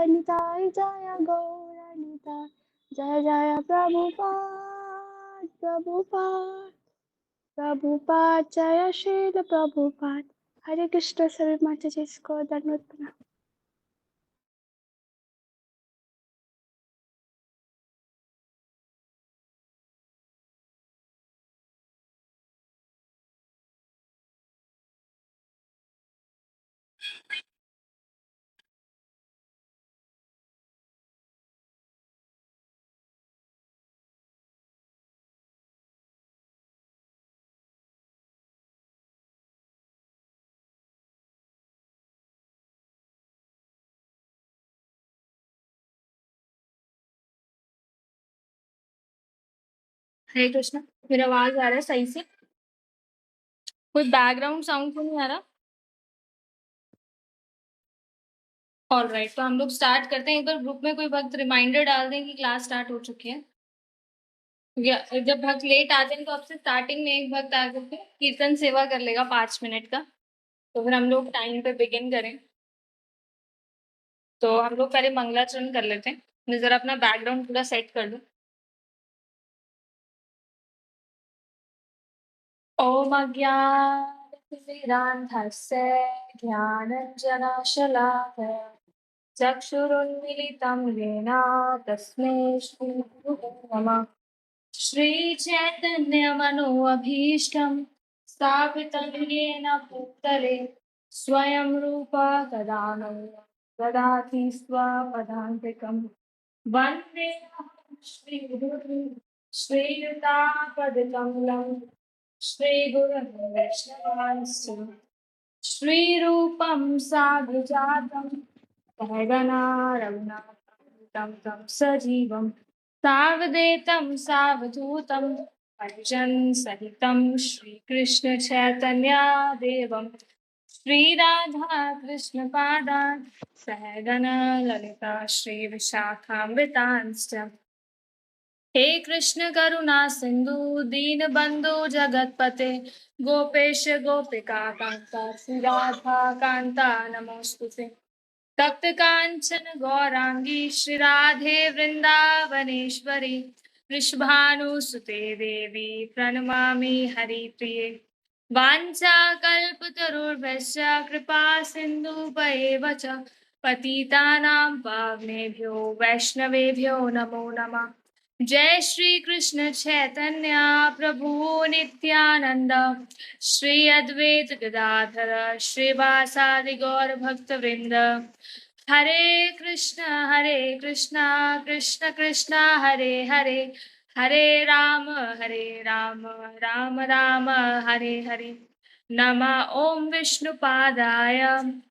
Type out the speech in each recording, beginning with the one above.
निताय जय गौर निताय जय जय प्रभुपाद प्रभुपाद प्रभुपाद जय श्रील प्रभुपाद। हरे कृष्ण सभी माता जी को धन्यवाद प्रणाम। हरे कृष्णा। मेरा आवाज आ रहा है सही से? कोई बैकग्राउंड साउंड तो नहीं आ रहा? ऑलराइट, तो हम लोग स्टार्ट करते हैं। एक बार ग्रुप में कोई वक्त रिमाइंडर डाल दें कि क्लास स्टार्ट हो चुकी है। जब भक्त लेट आते हैं तो आपसे स्टार्टिंग में एक भक्त आकर के कीर्तन सेवा कर लेगा 5 मिनट का, तो फिर हम लोग टाइम पे बिगिन करें। तो हम लोग पहले मंगलाचरण कर लेते हैं। मैं जरा अपना बैकग्राउंड पूरा सेट कर दूं। ओम अज्ञानतिमिरान्धस्य ज्ञानञ्जनशलाकया चक्षुरुन्मीलितं येन तस्मै श्रीगुरुवे नमः। श्रीचैतन्यमनोऽभीष्टं स्थापितं येन भूतले स्वयं रूपा कदा मह्यं ददाति स्वपदान्तिकं। वन्देऽहं श्रीगुरुं श्रीयुतापदकमलं श्रीगुरुं वैष्णवांश्च श्रीरूपं साग्रजातं सहगना रघुनाथं तं सजीवं सावधेतं सावधूतं परिजन सहितं श्रीकृष्ण चैतन्य देवं श्रीराधा कृष्ण पादान् सहगण ललिता श्री विशाखान्वितांश्च। हे कृष्ण करुणा सिंधु दीनबंधु जगतपते गोपेश गोपिका कांता श्री राधा कांता नमोस्तुते। तप्त कांचन गौरांगी श्री राधे वृंदावनेश्वरी वृषभानुसुते देवी प्रणमामि हरिप्रिये। वाञ्छाकल्पतरुर्भ्यश्च कृपा सिन्धुभ्येव च पतितानां पावनेभ्यो वैष्णवेभ्यो नमो नमः। जय श्री कृष्ण चैतन्य प्रभु नित्यानंद श्री अद्वैत गदाधर श्रीवासादि गौर भक्त वृंद। हरे कृष्ण कृष्ण कृष्ण हरे हरे हरे राम राम राम हरे हरे। नमः ओम विष्णुपादाय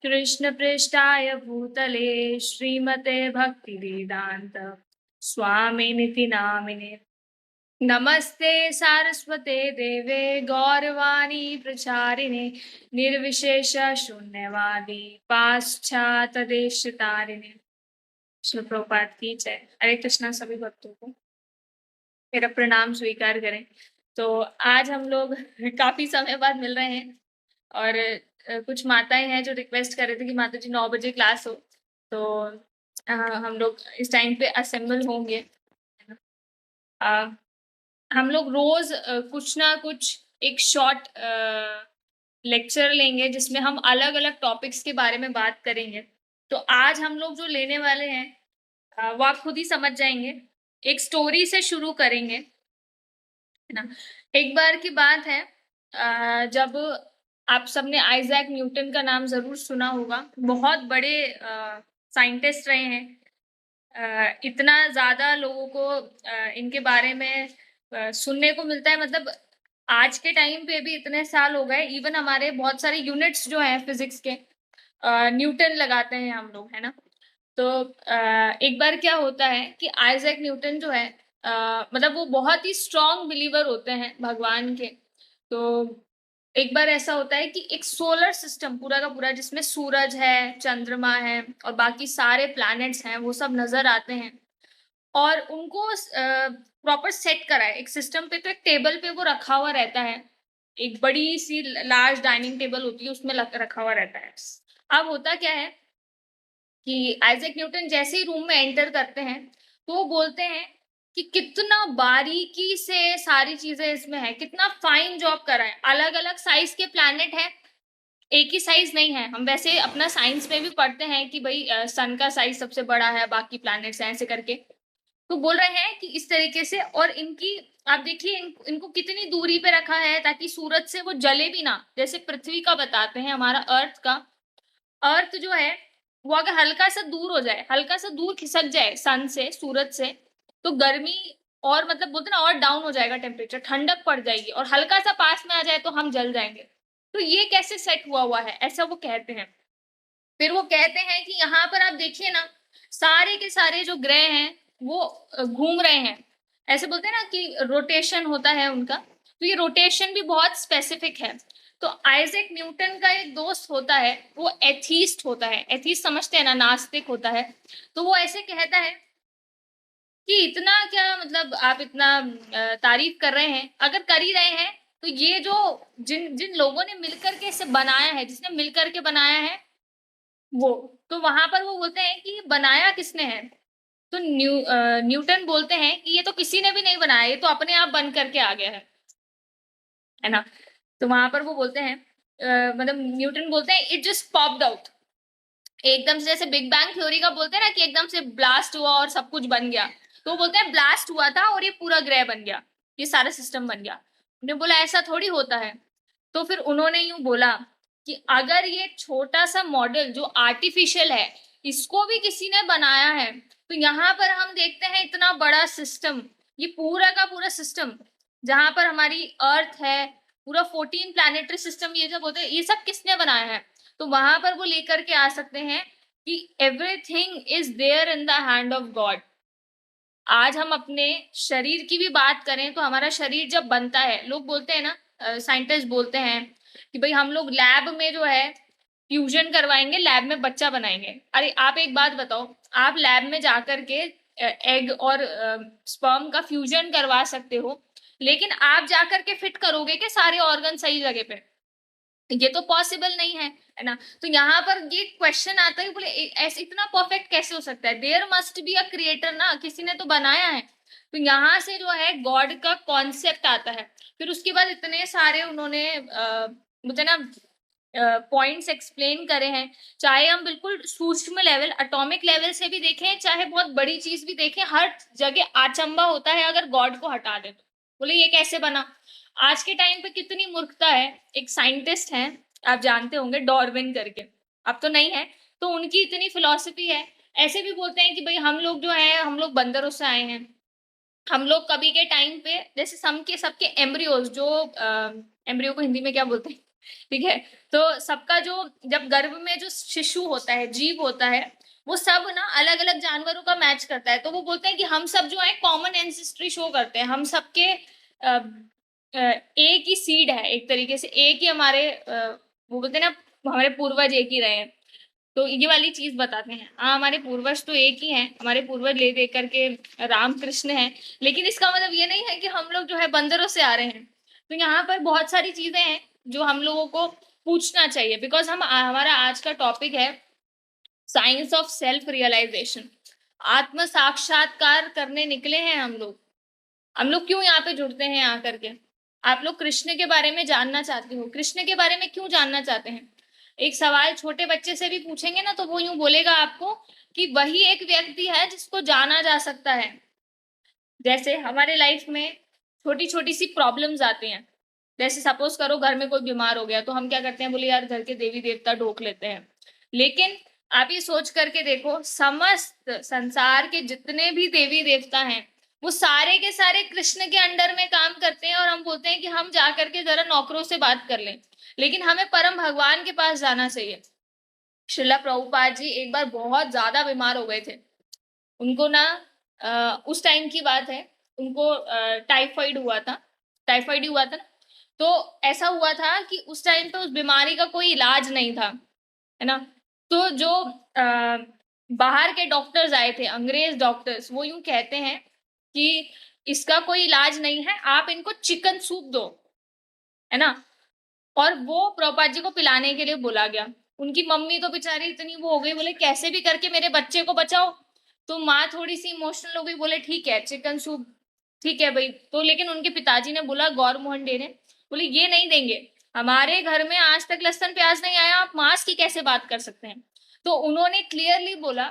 कृष्णपृष्ठाय भूतले श्रीमते भक्तिवेदांत स्वामिनिति नामिने। नमस्ते सारस्वते देवे गौरवाणी प्रचारिणे निर्विशेष शून्यवादी पाश्चातदेशतारिणे। श्री प्रभुपाद की जय। हरे कृष्णा। सभी भक्तों को मेरा प्रणाम स्वीकार करें। तो आज हम लोग काफी समय बाद मिल रहे हैं और कुछ माताएं हैं जो रिक्वेस्ट कर रहे थे कि माता जी 9 बजे क्लास हो, तो हम लोग इस टाइम पे असेंबल होंगे। हम लोग रोज कुछ ना कुछ एक शॉर्ट लेक्चर लेंगे जिसमें हम अलग अलग टॉपिक्स के बारे में बात करेंगे। तो आज हम लोग जो लेने वाले हैं वो आप खुद ही समझ जाएंगे। एक स्टोरी से शुरू करेंगे, है ना। एक बार की बात है, जब आप सबने आइजैक न्यूटन का नाम जरूर सुना होगा। बहुत बड़े साइंटिस्ट रहे हैं। इतना ज्यादा लोगों को इनके बारे में सुनने को मिलता है। मतलब आज के टाइम पे भी इतने साल हो गए, इवन हमारे बहुत सारे यूनिट्स जो हैं फिजिक्स के न्यूटन लगाते हैं हम लोग, है ना। तो एक बार क्या होता है कि आइजैक न्यूटन जो है मतलब वो बहुत ही स्ट्रॉन्ग बिलीवर होते हैं भगवान के। तो एक बार ऐसा होता है कि एक सोलर सिस्टम पूरा का पूरा जिसमें सूरज है, चंद्रमा है और बाकी सारे प्लैनेट्स हैं, वो सब नजर आते हैं और उनको प्रॉपर सेट करा है एक सिस्टम पे। तो एक टेबल पे वो रखा हुआ रहता है, एक बड़ी सी लार्ज डाइनिंग टेबल होती है, उसमें रखा हुआ रहता है। अब होता क्या है कि आइजैक न्यूटन जैसे ही रूम में एंटर करते हैं तो वो बोलते हैं कि कितना बारीकी से सारी चीजें इसमें है, कितना फाइन जॉब करा है, अलग अलग साइज के प्लैनेट है, एक ही साइज नहीं है। हम वैसे अपना साइंस में भी पढ़ते हैं कि भाई सन का साइज सबसे बड़ा है, बाकी प्लैनेट्स हैं, ऐसे करके। तो बोल रहे हैं कि इस तरीके से, और इनकी आप देखिए इनको कितनी दूरी पे रखा है ताकि सूरज से वो जले भी ना। जैसे पृथ्वी का बताते हैं, हमारा अर्थ का, अर्थ जो है वो अगर हल्का सा दूर हो जाए, हल्का सा दूर खिसक जाए सन से, सूरज से, तो गर्मी और मतलब बोलते ना और डाउन हो जाएगा, टेम्परेचर ठंडक पड़ जाएगी, और हल्का सा पास में आ जाए तो हम जल जाएंगे। तो ये कैसे सेट हुआ है, ऐसा वो कहते हैं। फिर वो कहते हैं कि यहाँ पर आप देखिए ना, सारे के सारे जो ग्रह हैं वो घूम रहे हैं। ऐसे बोलते हैं ना कि रोटेशन होता है उनका, तो ये रोटेशन भी बहुत स्पेसिफिक है। तो आइजैक न्यूटन का एक दोस्त होता है, वो एथीस्ट होता है। एथीस्ट समझते हैं ना, नास्तिक होता है। तो वो ऐसे कहता है कि इतना क्या, मतलब आप इतना तारीफ कर रहे हैं, अगर कर ही रहे हैं तो ये जो जिन जिन लोगों ने मिलकर के इसे बनाया है, जिसने मिलकर के बनाया है वो, तो वहां पर वो बोलते हैं कि ये बनाया किसने है। तो न्यूटन बोलते हैं कि ये तो किसी ने भी नहीं बनाया, ये तो अपने आप बन करके आ गया है ना। तो वहां पर वो बोलते हैं मतलब न्यूटन बोलते हैं इट जस्ट पॉप्ड आउट, एकदम से, जैसे बिग बैंग थ्योरी का बोलते हैं ना कि एकदम से ब्लास्ट हुआ और सब कुछ बन गया। तो वो बोलते हैं ब्लास्ट हुआ था और ये पूरा ग्रह बन गया, ये सारा सिस्टम बन गया। उन्होंने बोला ऐसा थोड़ी होता है। तो फिर उन्होंने यूं बोला कि अगर ये छोटा सा मॉडल जो आर्टिफिशियल है, इसको भी किसी ने बनाया है, तो यहाँ पर हम देखते हैं इतना बड़ा सिस्टम, ये पूरा का पूरा सिस्टम जहां पर हमारी अर्थ है, पूरा 14 प्लैनेटरी सिस्टम, ये जब होते हैं, ये सब किसने बनाया है। तो वहां पर वो लेकर के आ सकते हैं कि everything is there in the hand of God. आज हम अपने शरीर की भी बात करें तो हमारा शरीर जब बनता है, लोग बोलते हैं ना, साइंटिस्ट बोलते हैं कि भाई हम लोग लैब में जो है फ्यूजन करवाएंगे, लैब में बच्चा बनाएंगे। अरे आप एक बात बताओ, आप लैब में जाकर के एग और स्पर्म का फ्यूजन करवा सकते हो, लेकिन आप जाकर के फिट करोगे कि सारे ऑर्गन सही जगह पे, ये तो पॉसिबल नहीं है ना। तो यहाँ पर ये क्वेश्चन आता है, बोले ऐसे इतना परफेक्ट कैसे हो सकता है, there must be a creator ना, किसी ने तो बनाया है। तो यहाँ से जो है गॉड का कॉन्सेप्ट आता है। फिर उसके बाद इतने सारे उन्होंने मुझे ना पॉइंट्स एक्सप्लेन करे हैं, चाहे हम बिल्कुल सूक्ष्म लेवल, एटॉमिक लेवल से भी देखें, चाहे बहुत बड़ी चीज भी देखें, हर जगह आचंबा होता है अगर गॉड को हटा दे तो। बोले ये कैसे बना। आज के टाइम पे कितनी मूर्खता है। एक साइंटिस्ट हैं, आप जानते होंगे, डार्विन करके, अब तो नहीं है, तो उनकी इतनी फिलॉसफी है। ऐसे भी बोलते हैं कि भाई हम लोग जो है, हम लोग बंदरों से आए हैं। हम लोग कभी के टाइम पे जैसे सबके सबके एम्ब्रियोज जो एम्ब्रियो को हिंदी में क्या बोलते हैं, ठीक है, तो सबका जो जब गर्भ में जो शिशु होता है, जीव होता है, वो सब ना अलग अलग जानवरों का मैच करता है। तो वो बोलते हैं कि हम सब जो है कॉमन एंसेस्ट्री शो करते हैं, हम सबके एक ही सीड है, एक तरीके से एक ही हमारे वो बोलते हैं ना, हमारे पूर्वज एक ही रहे हैं। तो ये वाली चीज बताते हैं, हाँ हमारे पूर्वज तो एक ही हैं, हमारे पूर्वज ले दे करके राम कृष्ण हैं, लेकिन इसका मतलब ये नहीं है कि हम लोग जो है बंदरों से आ रहे हैं। तो यहाँ पर बहुत सारी चीजें हैं जो हम लोगों को पूछना चाहिए, बिकॉज हम हमारा आज का टॉपिक है साइंस ऑफ सेल्फ रियलाइजेशन। आत्म साक्षात्कार करने निकले हैं हम लोग। हम लोग क्यों यहाँ पे जुड़ते हैं आकर के। आप लोग कृष्ण के बारे में जानना चाहते हो, कृष्ण के बारे में क्यों जानना चाहते हैं। एक सवाल छोटे बच्चे से भी पूछेंगे ना तो वो यूं बोलेगा आपको कि वही एक व्यक्ति है जिसको जाना जा सकता है। जैसे हमारे लाइफ में छोटी छोटी सी प्रॉब्लम्स आती हैं, जैसे सपोज करो घर में कोई बीमार हो गया, तो हम क्या करते हैं, बोले यार घर के देवी देवता ढोक लेते हैं। लेकिन आप ये सोच करके देखो, समस्त संसार के जितने भी देवी देवता हैं वो सारे के सारे कृष्ण के अंडर में काम करते हैं, और हम बोलते हैं कि हम जा करके जरा नौकरों से बात कर लें, लेकिन हमें परम भगवान के पास जाना चाहिए। श्रीला प्रभुपाद जी एक बार बहुत ज्यादा बीमार हो गए थे। उनको ना उस टाइम की बात है, उनको टाइफाइड हुआ था, टाइफाइड ही हुआ था ना। तो ऐसा हुआ था कि उस टाइम पे उस बीमारी का कोई इलाज नहीं था, है ना। तो जो बाहर के डॉक्टर्स आए थे, अंग्रेज डॉक्टर्स, वो यूं कहते हैं कि इसका कोई इलाज नहीं है, आप इनको चिकन सूप दो, है ना। और वो प्रभुपाद जी को पिलाने के लिए बोला गया। उनकी मम्मी तो बेचारी इतनी वो हो गई, बोले कैसे भी करके मेरे बच्चे को बचाओ। तो माँ थोड़ी सी इमोशनल हो गई, बोले ठीक है चिकन सूप, ठीक है भाई। तो लेकिन उनके पिताजी ने बोला, गौर मोहन डे ने बोले ये नहीं देंगे, हमारे घर में आज तक लहसुन प्याज नहीं आया, आप मांस की कैसे बात कर सकते हैं। तो उन्होंने क्लियरली बोला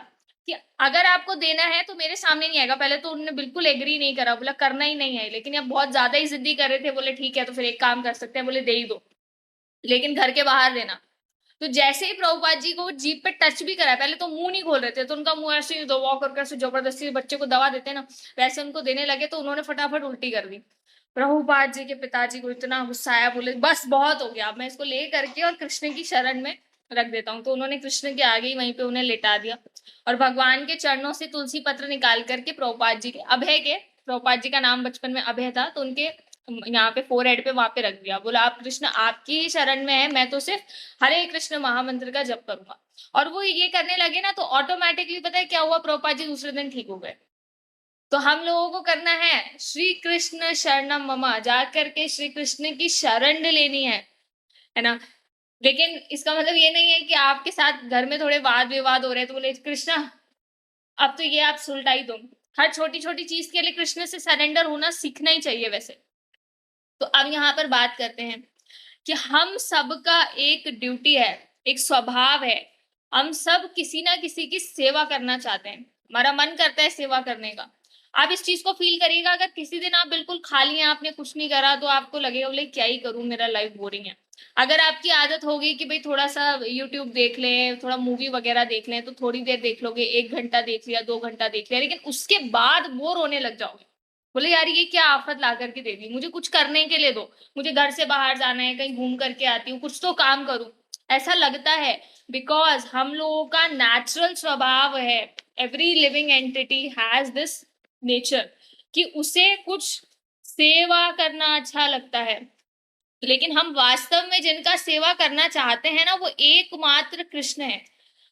कि अगर आपको देना है तो मेरे सामने नहीं आएगा। पहले तो उन्होंने बिल्कुल एग्री नहीं करा, बोला करना ही नहीं है, लेकिन अब बहुत ज्यादा ही जिद्दी कर रहे थे, बोले ठीक है तो फिर एक काम कर सकते हैं, बोले दे ही दो, लेकिन घर के बाहर देना। तो जैसे ही प्रभुपाद जी को जीप पे टच भी करा, पहले तो मुंह नहीं खोल रहे थे, तो उनका मुंह ऐसे ही दबा करके ऐसे जबरदस्ती बच्चे को दवा देते ना, वैसे उनको देने लगे, तो उन्होंने फटाफट उल्टी कर दी। प्रभुपाद जी के पिताजी को इतना गुस्सा आया, बोले बस बहुत हो गया, अब मैं इसको ले करके और कृष्ण की शरण में रख देता हूँ। तो उन्होंने कृष्ण के आगे ही वहीं पे उन्हें लेटा दिया और भगवान के चरणों से तुलसी पत्र निकाल करके प्रभुपाद जी के, अभय के, प्रभुपाद जी का नाम बचपन में अभय था, तो उनके यहाँ पे फोरहेड पे वहां पे रख दिया। बोला आप कृष्ण आपकी ही शरण में है, मैं तो सिर्फ हरे कृष्ण महामंत्र का जप करूंगा। और वो ये करने लगे ना, तो ऑटोमेटिकली पता है क्या हुआ, प्रभुपाद जी दूसरे दिन ठीक हो गए। तो हम लोगों को करना है श्री कृष्ण शरणम ममा, जाकर के श्री कृष्ण की शरण लेनी है ना। लेकिन इसका मतलब ये नहीं है कि आपके साथ घर में थोड़े वाद विवाद हो रहे हैं तो बोले कृष्णा अब तो ये आप सुलटा ही दो। हर छोटी छोटी चीज के लिए कृष्ण से सरेंडर होना सीखना ही चाहिए वैसे। तो अब यहाँ पर बात करते हैं कि हम सबका एक ड्यूटी है, एक स्वभाव है, हम सब किसी ना किसी की सेवा करना चाहते हैं, हमारा मन करता है सेवा करने का। आप इस चीज को फील करिएगा, अगर किसी दिन आप बिल्कुल खाली हैं, आपने कुछ नहीं करा, तो आपको लगेगा बोले क्या ही करूं, मेरा लाइफ बोरिंग है। अगर आपकी आदत होगी कि भाई थोड़ा सा यूट्यूब देख लें, थोड़ा मूवी वगैरह देख लें, तो थोड़ी देर देख लोगे, 1 घंटा देख लिया, 2 घंटा देख लिया, लेकिन उसके बाद बोर होने लग जाओगे, बोले यार ये क्या आफत ला करके दे दी, मुझे कुछ करने के लिए दो, मुझे घर से बाहर जाना है, कहीं घूम करके आती हूँ, कुछ तो काम करूं, ऐसा लगता है। बिकॉज हम लोगों का नेचुरल स्वभाव है, every living entity has this nature कि उसे कुछ सेवा करना अच्छा लगता है। लेकिन हम वास्तव में जिनका सेवा करना चाहते हैं ना, वो एकमात्र कृष्ण है।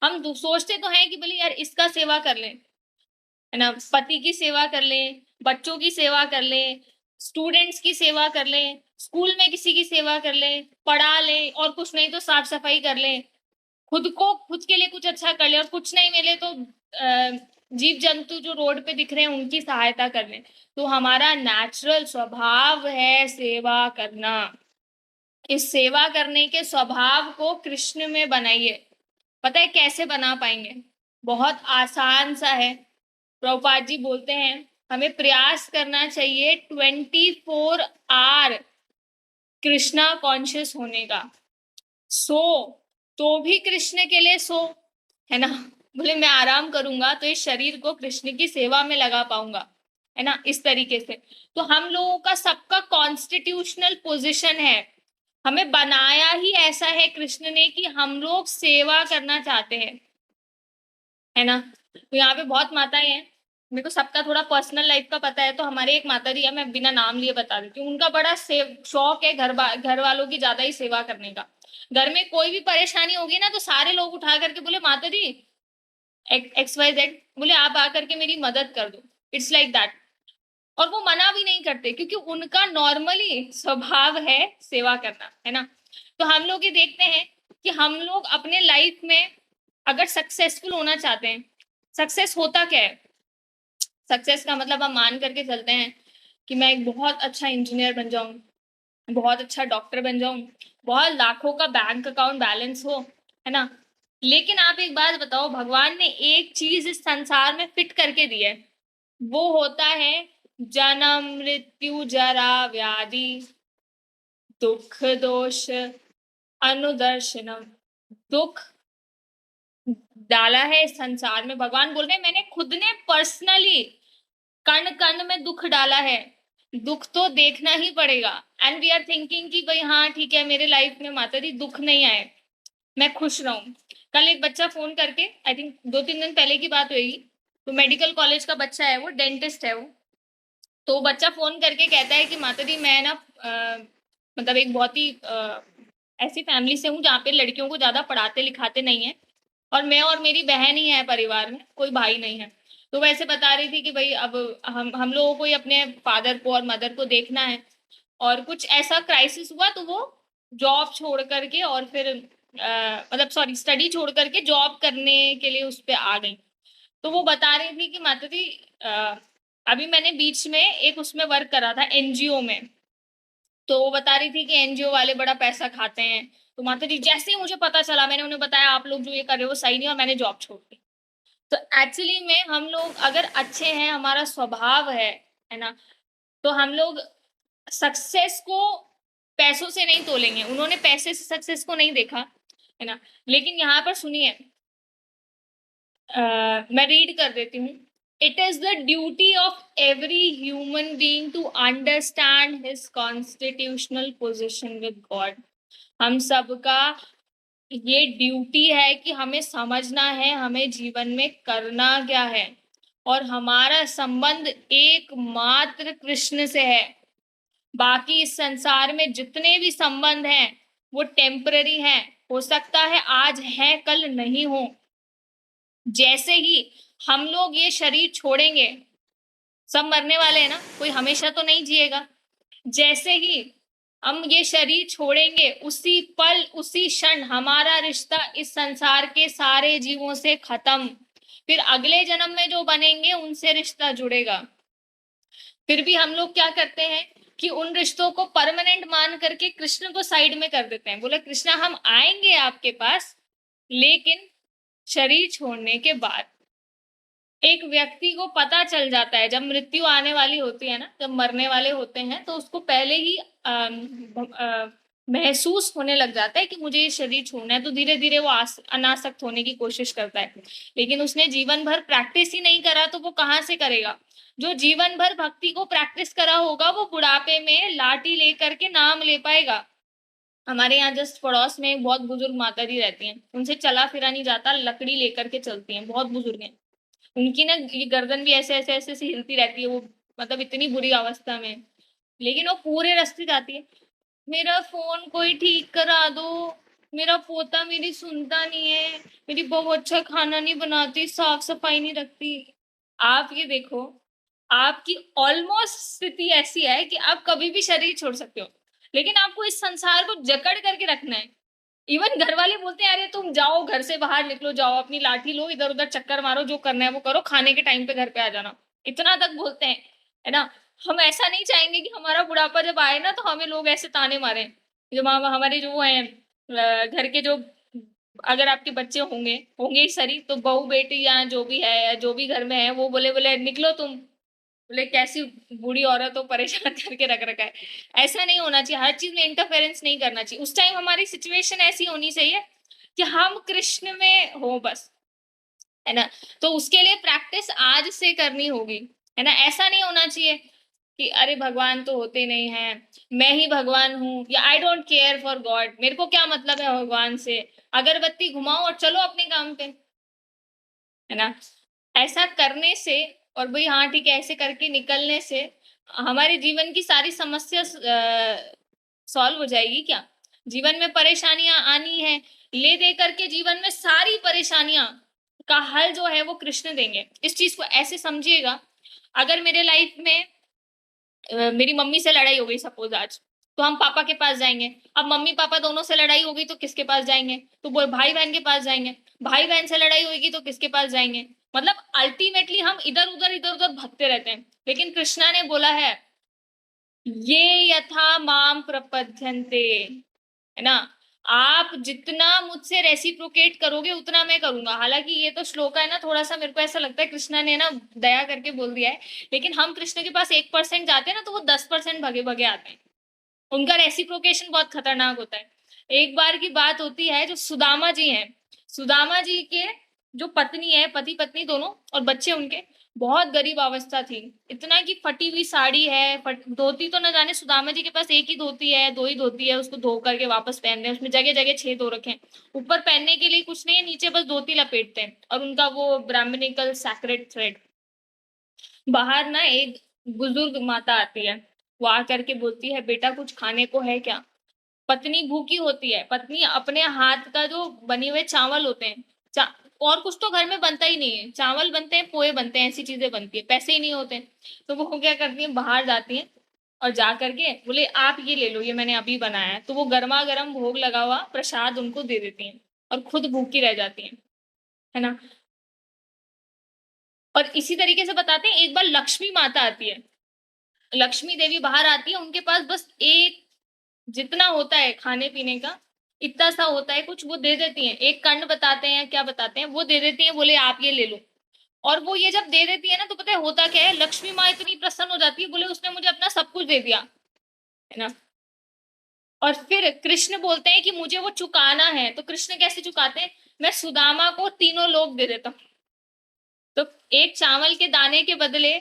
हम सोचते तो हैं कि बोले यार इसका सेवा कर लें, है ना, पति की सेवा कर लें, बच्चों की सेवा कर लें, स्टूडेंट्स की सेवा कर लें, स्कूल में किसी की सेवा कर लें, पढ़ा लें, और कुछ नहीं तो साफ सफाई कर लें, खुद को खुद के लिए कुछ अच्छा कर ले, और कुछ नहीं मिले तो जीव जंतु जो रोड पे दिख रहे हैं उनकी सहायता कर लें। तो हमारा नेचुरल स्वभाव है सेवा करना। इस सेवा करने के स्वभाव को कृष्ण में बनाइए। पता है कैसे बना पाएंगे? बहुत आसान सा है। प्रभुपाद जी बोलते हैं हमें प्रयास करना चाहिए 24 आवर कृष्णा कॉन्शियस होने का। सो तो भी कृष्ण के लिए सो, है ना। बोले मैं आराम करूंगा तो इस शरीर को कृष्ण की सेवा में लगा पाऊंगा, है ना, इस तरीके से। तो हम लोगों का सबका कॉन्स्टिट्यूशनल पोजीशन है, हमें बनाया ही ऐसा है कृष्ण ने कि हम लोग सेवा करना चाहते हैं, है ना। तो यहाँ पे बहुत माताएं हैं, मेरे को सबका थोड़ा पर्सनल लाइफ का पता है, तो हमारे एक माता जी है, मैं बिना नाम लिए बता देती हूँ, उनका बड़ा शौक है घर वालों की ज्यादा ही सेवा करने का। घर में कोई भी परेशानी होगी ना, तो सारे लोग उठा करके बोले माता जी XYZ, बोले आप आकर के मेरी मदद कर दो, इट्स लाइक दैट। और वो मना भी नहीं करते क्योंकि उनका नॉर्मली स्वभाव है सेवा करना, है ना। तो हम लोग ये देखते हैं कि हम लोग अपने लाइफ में अगर सक्सेसफुल होना चाहते हैं, सक्सेस होता क्या है? सक्सेस का मतलब हम मान करके चलते हैं कि मैं एक बहुत अच्छा इंजीनियर बन जाऊं, बहुत अच्छा डॉक्टर बन जाऊं, बहुत लाखों का बैंक अकाउंट बैलेंस हो, है ना। लेकिन आप एक बात बताओ, भगवान ने एक चीज इस संसार में फिट करके दी है, वो होता है जन्म मृत्यु जरा व्याधि दुख दोष अनुदर्शनम। दुख डाला है इस संसार में, भगवान बोल रहे हैं मैंने खुद ने पर्सनली कण कण में दुख डाला है, दुख तो देखना ही पड़ेगा। एंड वी आर थिंकिंग कि भाई हाँ ठीक है मेरे लाइफ में माता दी दुख नहीं आए, मैं खुश रहूं। कल एक बच्चा फोन करके, आई थिंक 2-3 दिन पहले की बात हुई, तो मेडिकल कॉलेज का बच्चा है, वो डेंटिस्ट है वो। तो बच्चा फोन करके कहता है कि माता दी मैं ना मतलब एक बहुत ही ऐसी फैमिली से हूँ जहाँ पे लड़कियों को ज्यादा पढ़ाते लिखाते नहीं है, और मैं और मेरी बहन ही है परिवार में, कोई भाई नहीं है। तो वैसे बता रही थी कि भाई अब हम लोगों को ही अपने फादर को और मदर को देखना है, और कुछ ऐसा क्राइसिस हुआ तो वो जॉब छोड़ करके और फिर मतलब सॉरी स्टडी छोड़ करके जॉब करने के लिए उस पे आ गई। तो वो बता रही थी कि माता जी अभी मैंने बीच में एक उसमें वर्क करा था एनजीओ में। तो वो बता रही थी कि एनजीओ वाले बड़ा पैसा खाते हैं। तो माता जी जैसे ही मुझे पता चला, मैंने उन्हें बताया आप लोग जो ये कर रहे हो वो सही नहीं, और मैंने जॉब छोड़ दी। तो एक्चुअली में हम लोग अगर अच्छे हैं, हमारा स्वभाव है ना, तो हम लोग सक्सेस को पैसों से नहीं तोलेंगे। उन्होंने पैसे से सक्सेस को नहीं देखा, है ना। लेकिन यहाँ पर सुनिए, मैं रीड कर देती हूँ। It is the duty of every human being to understand his constitutional position with God. हम सबका ये ड्यूटी है कि हमें समझना है हमें जीवन में करना क्या है, और हमारा संबंध एकमात्र कृष्ण से है। बाकी इस संसार में जितने भी संबंध हैं वो टेम्पररी हैं, हो सकता है आज है कल नहीं हो। जैसे ही हम लोग ये शरीर छोड़ेंगे, सब मरने वाले हैं ना, कोई हमेशा तो नहीं जिएगा। जैसे ही हम ये शरीर छोड़ेंगे उसी पल उसी क्षण हमारा रिश्ता इस संसार के सारे जीवों से खत्म। फिर अगले जन्म में जो बनेंगे उनसे रिश्ता जुड़ेगा। फिर भी हम लोग क्या करते हैं कि उन रिश्तों को परमानेंट मान करके कृष्ण को साइड में कर देते हैं। बोले कृष्णा हम आएंगे आपके पास, लेकिन शरीर छोड़ने के बाद। एक व्यक्ति को पता चल जाता है जब मृत्यु आने वाली होती है ना, जब मरने वाले होते हैं, तो उसको पहले ही महसूस होने लग जाता है कि मुझे ये शरीर छोड़ना है। तो धीरे धीरे वो अनासक्त होने की कोशिश करता है। लेकिन उसने जीवन भर प्रैक्टिस ही नहीं करा तो वो कहाँ से करेगा। जो जीवन भर भक्ति को प्रैक्टिस करा होगा वो बुढ़ापे में लाठी लेकर के नाम ले पाएगा। हमारे यहाँ जस्ट पड़ोस में एक बहुत बुजुर्ग माता जी रहती हैं, उनसे चला फिरा नहीं जाता, लकड़ी लेकर के चलती हैं, बहुत बुजुर्ग हैं। उनकी ना ये गर्दन भी ऐसे ऐसे ऐसे ऐसे हिलती रहती है, वो मतलब इतनी बुरी अवस्था में, लेकिन वो पूरे रास्ते जाती है। मेरा फोन कोई ठीक करा दो, मेरा पोता मेरी सुनता नहीं है, मेरी बहू अच्छा खाना नहीं बनाती, साफ सफाई नहीं रखती। आप ये देखो, आपकी ऑलमोस्ट स्थिति ऐसी है कि आप कभी भी शरीर छोड़ सकते हो, लेकिन आपको इस संसार को जकड़ करके रखना है। इवन घर वाले बोलते हैं अरे तुम जाओ, घर से बाहर निकलो, जाओ अपनी लाठी लो, इधर उधर चक्कर मारो, जो करना है वो करो, खाने के टाइम पे घर पे आ जाना, इतना तक बोलते हैं, है ना। हम ऐसा नहीं चाहेंगे कि हमारा बुढ़ापा जब आए ना तो हमें लोग ऐसे ताने मारे। जो हमारे जो है घर के जो, अगर आपके बच्चे होंगे होंगे ही सरी, तो बहू बेटी या जो भी है या जो भी घर में है, वो बोले बोले निकलो तुम, बोले कैसी बूढ़ी औरत हो, परेशान करके रख रखा है। ऐसा नहीं होना चाहिए, हर चीज में इंटरफेरेंस नहीं करना चाहिए। उस टाइम हमारी सिचुएशन ऐसी होनी चाहिए कि हम कृष्ण में हो बस, है ना। तो उसके लिए प्रैक्टिस आज से करनी होगी, है ना। ऐसा नहीं होना चाहिए कि अरे भगवान तो होते नहीं हैं, मैं ही भगवान हूँ, या I don't care for God, मेरे को क्या मतलब है भगवान से, अगरबत्ती घुमाओ और चलो अपने काम पे, है ना। ऐसा करने से और भाई हाँ ठीक है ऐसे करके निकलने से हमारे जीवन की सारी समस्या सॉल्व हो जाएगी क्या। जीवन में परेशानियां आनी है, ले दे करके जीवन में सारी परेशानियां का हल जो है वो कृष्ण देंगे। इस चीज को ऐसे समझिएगा, अगर मेरे लाइफ में मेरी मम्मी से लड़ाई हो गई सपोज आज, तो हम पापा के पास जाएंगे। अब मम्मी पापा दोनों से लड़ाई हो गई तो किसके पास जाएंगे, तो वो भाई बहन के पास जाएंगे। भाई बहन से लड़ाई होगी तो किसके पास जाएंगे। मतलब अल्टीमेटली हम इधर उधर भगते रहते हैं। लेकिन कृष्णा ने बोला है ये यथा माम प्रपद्यन्ते, है ना। आप जितना मुझसे रेसिप्रोकेट करोगे उतना मैं करूंगा। हालांकि ये तो श्लोक है ना, थोड़ा सा मेरे को ऐसा लगता है कृष्णा ने ना दया करके बोल दिया है, लेकिन हम कृष्ण के पास 1% जाते हैं ना तो वो 10% भगे भगे आते हैं। उनका रेसिप्रोकेशन बहुत खतरनाक होता है। एक बार की बात होती है, जो सुदामा जी हैं, सुदामा जी के जो पत्नी है, पति पत्नी दोनों और बच्चे उनके, बहुत गरीब अवस्था थी। इतना कि फटी हुई साड़ी है, धोती तो न जाने, सुदामा जी के पास एक ही धोती है, दो ही धोती है, उसको धो करके वापस पहन रहे हैं, उसमें जगह जगह छेद हो रखे हैं। ऊपर पहनने के लिए कुछ नहीं है, नीचे बस धोती लपेटते हैं, और उनका वो ब्राह्मणिकल सैक्रेड थ्रेड। बाहर ना एक बुजुर्ग माता आती है, वो आकर के बोलती है बेटा कुछ खाने को है क्या। पत्नी भूखी होती है, पत्नी अपने हाथ का जो बने हुए चावल होते हैं, और कुछ तो घर में बनता ही नहीं है, चावल बनते हैं, पोहे बनते हैं, ऐसी चीजें बनती है, पैसे ही नहीं होते। तो वो क्या करती है, बाहर जाती है और जा करके बोले आप ये ले लो, ये मैंने अभी बनाया है। तो वो गर्मा गर्म भोग लगा हुआ प्रसाद उनको दे देती हैं और खुद भूखी रह जाती हैं, है ना। और इसी तरीके से बताते हैं, एक बार लक्ष्मी माता आती है, लक्ष्मी देवी बाहर आती है, उनके पास बस एक जितना होता है खाने पीने का इतना सा होता है कुछ, वो दे देती हैं, एक कंड बताते हैं क्या बताते हैं, वो दे देती हैं, बोले आप ये ले लो। और वो ये जब दे देती है ना, तो पता है होता क्या है, लक्ष्मी माँ इतनी प्रसन्न हो जाती है, बोले उसने मुझे अपना सब कुछ दे दिया, है ना। और फिर कृष्ण बोलते हैं कि मुझे वो चुकाना है। तो कृष्ण कैसे चुकाते हैं, मैं सुदामा को तीनों लोग दे देता हूँ। तो एक चावल के दाने के बदले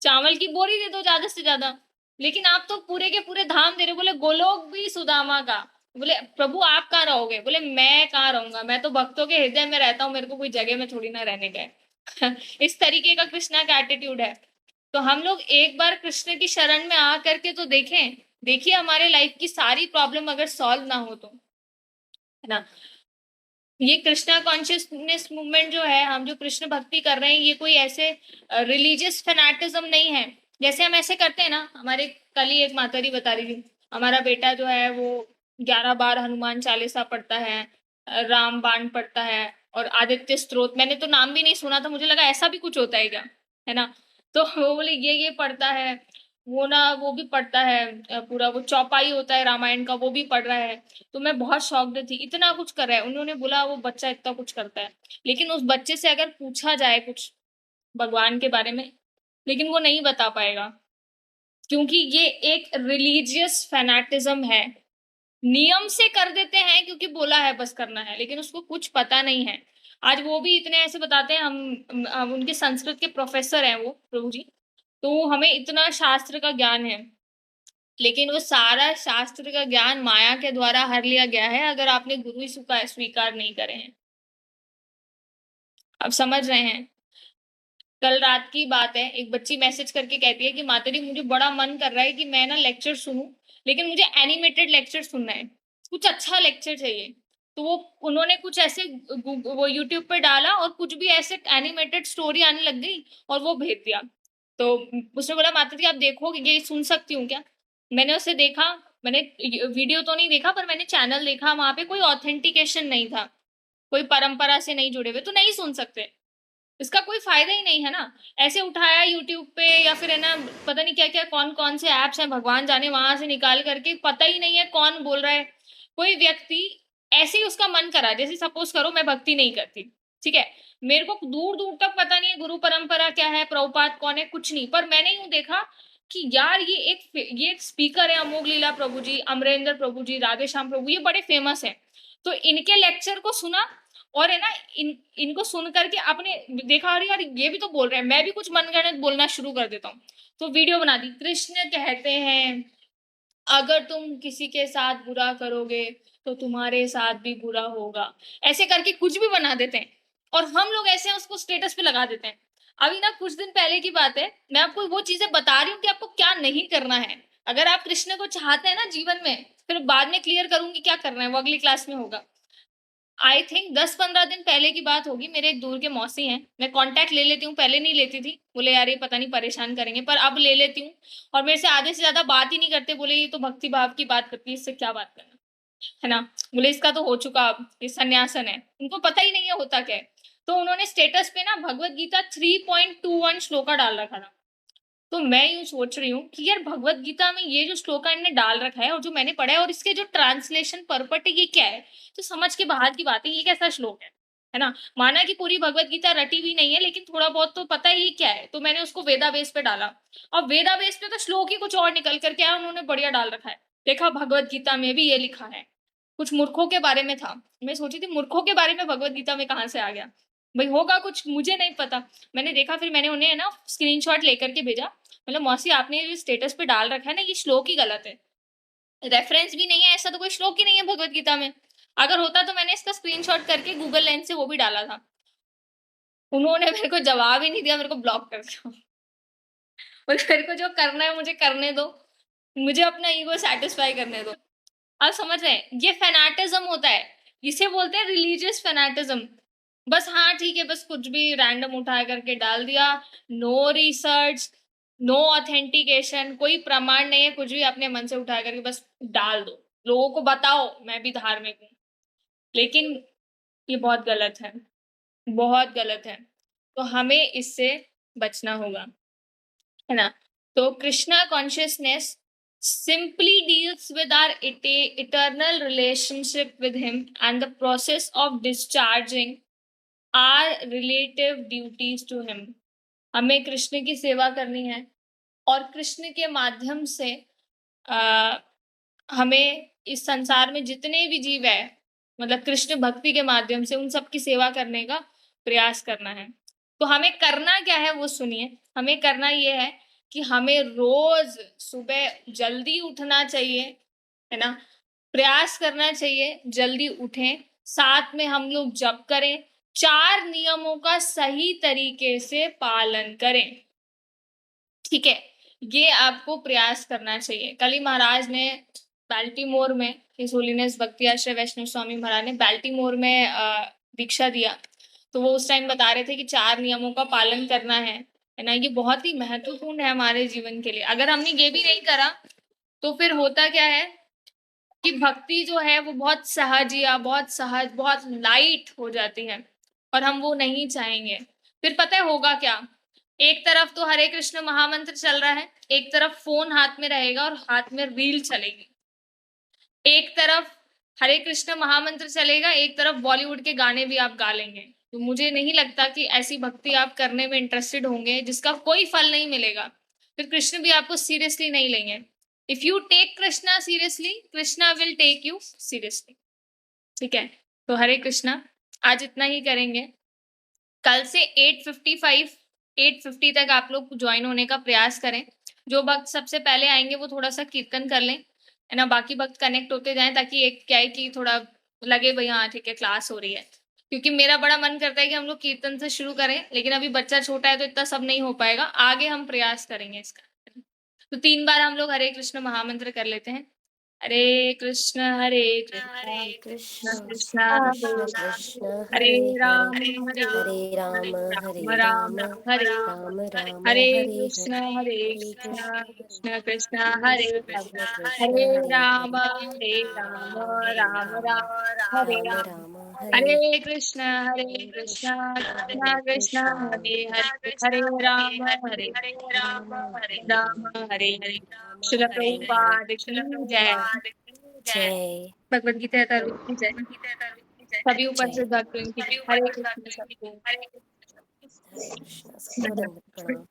चावल की बोरी दे दो ज्यादा से ज्यादा, लेकिन आप तो पूरे के पूरे धाम दे रहे हो। बोले गोलोक भी सुदामा का। बोले प्रभु आप कहाँ रहोगे, बोले मैं कहाँ रहूंगा, मैं तो भक्तों के हृदय में रहता हूँ, मेरे को कोई जगह में थोड़ी ना रहने का है। इस तरीके का कृष्णा का एटीट्यूड है। तो हम लोग एक बार कृष्ण की शरण में आ करके तो देखें, देखिए हमारे लाइफ की सारी प्रॉब्लम अगर सॉल्व ना हो तो, है ना। ये कृष्णा कॉन्शियसनेस मूवमेंट जो है, हम जो कृष्ण भक्ति कर रहे हैं, ये कोई ऐसे रिलीजियस फैनाटिज्म नहीं है जैसे हम ऐसे करते हैं ना। हमारे कल ही एक मातारी बता रही थी, हमारा बेटा जो है वो 11 बार हनुमान चालीसा पढ़ता है, राम बाण पढ़ता है, और आदित्य स्तोत्र, मैंने तो नाम भी नहीं सुना था, मुझे लगा ऐसा भी कुछ होता है क्या, है ना। तो वो बोले ये पढ़ता है, वो ना वो भी पढ़ता है, पूरा वो चौपाई होता है रामायण का वो भी पढ़ रहा है। तो मैं बहुत शॉक्ड थी, इतना कुछ कर रहा है। उन्होंने बोला वो बच्चा इतना कुछ करता है, लेकिन उस बच्चे से अगर पूछा जाए कुछ भगवान के बारे में, लेकिन वो नहीं बता पाएगा, क्योंकि ये एक रिलीजियस फैनाटिज्म है। नियम से कर देते हैं क्योंकि बोला है बस करना है, लेकिन उसको कुछ पता नहीं है। आज वो भी इतने ऐसे बताते हैं, हम उनके संस्कृत के प्रोफेसर हैं वो प्रभु जी, तो हमें इतना शास्त्र का ज्ञान है, लेकिन वो सारा शास्त्र का ज्ञान माया के द्वारा हर लिया गया है, अगर आपने गुरु स्वीकार नहीं करे हैं। अब समझ रहे हैं। कल रात की बात है, एक बच्ची मैसेज करके कहती है कि माताजी मुझे बड़ा मन कर रहा है कि मैं ना लेक्चर सुनूं, लेकिन मुझे एनिमेटेड लेक्चर सुनना है, कुछ अच्छा लेक्चर चाहिए। तो वो उन्होंने कुछ ऐसे वो यूट्यूब पे डाला और कुछ भी ऐसे एनिमेटेड स्टोरी आने लग गई और वो भेज दिया। तो उसने बोला माताजी आप देखोगे, ये सुन सकती हूँ क्या। मैंने उसे देखा, मैंने वीडियो तो नहीं देखा पर मैंने चैनल देखा, वहां पे कोई ऑथेंटिकेशन नहीं था, कोई परंपरा से नहीं जुड़े हुए, तो नहीं सुन सकते, इसका कोई फायदा ही नहीं है ना। ऐसे उठाया यूट्यूब पे या फिर है ना, पता नहीं क्या क्या कौन कौन से ऐप्स हैं भगवान जाने, वहां से निकाल करके, पता ही नहीं है कौन बोल रहा है। कोई व्यक्ति ऐसे ही उसका मन करा, जैसे सपोज करो मैं भक्ति नहीं करती, ठीक है, मेरे को दूर दूर तक पता नहीं है गुरु परंपरा क्या है, प्रभुपाद कौन है, कुछ नहीं, पर मैंने यूं देखा कि यार ये एक स्पीकर है, अमोघ लीला प्रभु जी, अमरेंद्र प्रभु जी, राधे श्याम प्रभु, ये बड़े फेमस है। तो इनके लेक्चर को सुना, और है ना इनको सुन करके आपने देखा अरे यार ये भी तो बोल रहे हैं, मैं भी कुछ मनगढ़ंत बोलना शुरू कर देता हूँ। तो वीडियो बना दी, कृष्ण कहते हैं अगर तुम किसी के साथ बुरा करोगे तो तुम्हारे साथ भी बुरा होगा, ऐसे करके कुछ भी बना देते हैं, और हम लोग ऐसे उसको स्टेटस पे लगा देते हैं। अभी ना कुछ दिन पहले की बात है, मैं आपको वो चीजें बता रही हूँ कि आपको क्या नहीं करना है। अगर आप कृष्ण को चाहते हैं ना जीवन में, फिर बाद में क्लियर करूंगी क्या करना है, वो अगली क्लास में होगा। आई थिंक 10-15 दिन पहले की बात होगी, मेरे एक दूर के मौसी हैं, मैं कांटेक्ट ले लेती हूँ, पहले नहीं लेती थी, बोले यार ये पता नहीं परेशान करेंगे, पर अब ले लेती हूँ। और मेरे से आधे से ज्यादा बात ही नहीं करते, बोले ये तो भक्ति भाव की बात करती है, इससे क्या बात करना, है ना। बोले इसका तो हो चुका, अब ये सन्यासन है, उनको पता ही नहीं है होता क्या है। तो उन्होंने स्टेटस पे ना भगवत गीता 3.21 श्लोका डाल रखा था। तो मैं यूं सोच रही हूँ कि यार भगवत गीता में ये जो श्लोका इन्होंने डाल रखा है और जो मैंने पढ़ा है, और इसके जो ट्रांसलेशन पर्पट है ये क्या है, तो समझ के बाहर की बात है, ये कैसा श्लोक है ना। माना कि पूरी भगवत गीता रटी हुई नहीं है, लेकिन थोड़ा बहुत तो पता है ये क्या है, तो मैंने उसको वेदा बेस पे डाला। और वेदा बेस पे तो श्लोक ही कुछ और निकल करके आया, उन्होंने बढ़िया डाल रखा है। देखा भगवत गीता में भी ये लिखा है, कुछ मूर्खों के बारे में था। मैं सोची थी मूर्खों के बारे में भगवत गीता में कहाँ से आ गया, भाई होगा कुछ, मुझे नहीं पता। मैंने देखा, फिर मैंने उन्हें ना स्क्रीनशॉट लेकर के भेजा, मतलब मौसी आपने ये स्टेटस पे डाल रखा है ना, ये श्लोक ही गलत है, रेफरेंस भी नहीं है, ऐसा तो कोई श्लोक ही नहीं है भगवत गीता में। अगर होता तो मैंने इसका स्क्रीनशॉट करके गूगल लेंस से वो भी डाला था। उन्होंने मेरे को जवाब ही नहीं दिया, मेरे को ब्लॉक कर दिया। और मेरे को जो करना है मुझे करने दो, मुझे अपना ईगो सेटिस्फाई करने दो। आप समझ रहे हैं, ये फैनाटिज्म होता है, इसे बोलते हैं रिलीजियस फैनाटिज्म। बस हाँ ठीक है, बस कुछ भी रैंडम उठा करके डाल दिया, नो रिसर्च, नो ऑथेंटिकेशन, कोई प्रमाण नहीं है, कुछ भी अपने मन से उठा करके बस डाल दो, लोगों को बताओ मैं भी धार्मिक हूँ। लेकिन ये बहुत गलत है, बहुत गलत है। तो हमें इससे बचना होगा, है ना? तो Krishna consciousness simply deals with our eternal relationship with him and the process of discharging our relative duties to him. हमें कृष्ण की सेवा करनी है और कृष्ण के माध्यम से हमें इस संसार में जितने भी जीव है, मतलब कृष्ण भक्ति के माध्यम से उन सब की सेवा करने का प्रयास करना है। तो हमें करना क्या है वो सुनिए। हमें करना ये है कि हमें रोज सुबह जल्दी उठना चाहिए, है ना? प्रयास करना चाहिए जल्दी उठें, साथ में हम लोग जप करें, 4 नियमों का सही तरीके से पालन करें, ठीक है? ये आपको प्रयास करना चाहिए। कल ही महाराज ने बाल्टीमोर में, हिज होलीनेस भक्ति आश्रय वैष्णव स्वामी महाराज ने बाल्टीमोर में दीक्षा दिया। तो वो उस टाइम बता रहे थे कि 4 नियमों का पालन करना है ना? ये बहुत ही महत्वपूर्ण है हमारे जीवन के लिए। अगर हमने ये भी नहीं करा तो फिर होता क्या है कि भक्ति जो है वो बहुत सहज या बहुत सहज, बहुत लाइट हो जाती है और हम वो नहीं चाहेंगे। फिर पता है होगा क्या? एक तरफ तो हरे कृष्ण महामंत्र चल रहा है, एक तरफ फोन हाथ में रहेगा और हाथ में रील चलेगी। एक तरफ हरे कृष्ण महामंत्र चलेगा, एक तरफ बॉलीवुड के गाने भी आप गा लेंगे। तो मुझे नहीं लगता कि ऐसी भक्ति आप करने में इंटरेस्टेड होंगे जिसका कोई फल नहीं मिलेगा। फिर कृष्ण भी आपको सीरियसली नहीं लेंगे। If you take Krishna seriously, Krishna will take you seriously, ठीक है? तो हरे कृष्णा, आज इतना ही करेंगे। कल से 8:50 तक आप लोग ज्वाइन होने का प्रयास करें। जो भक्त सबसे पहले आएंगे वो थोड़ा सा कीर्तन कर लें, है ना? बाकी भक्त कनेक्ट होते जाएं ताकि एक क्या है कि थोड़ा लगे भाई हाँ ठीक है क्लास हो रही है। क्योंकि मेरा बड़ा मन करता है कि हम लोग कीर्तन से शुरू करें, लेकिन अभी बच्चा छोटा है तो इतना सब नहीं हो पाएगा। आगे हम प्रयास करेंगे इसका। तो 3 बार हम लोग हरे कृष्ण महामंत्र कर लेते हैं। हरे कृष्ण कृष्ण कृष्ण कृष्ण कृष्ण कृष्ण हरे हरे हरे राम हरे राम राम हरे राम राम हरे राम राम हरे हरे कृष्ण हरे हरे कृष्ण हरे कृष्ण कृष्ण हरे कृष्ण हरे कृष्ण कृष्ण हरे हरे राम हरे राम हरे राम राम राम हरे राम राम। राम हरे हरे कृष्ण हरे कृष्ण कृष्ण कृष्ण हरे कृष्ण कृष्ण हरे हरे हरे राम हरे राम हरे राम हरे हरे। राम श्रील हरे हरे प्रभुपाद की जय। जय भगवद गीता यथारूप की जय। सभी जय उपस्थित भक्तों की जय। हरे कृष्ण सबको। हरे कृष्ण सबको दंडवत प्रणाम।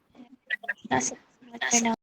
प्रणाम।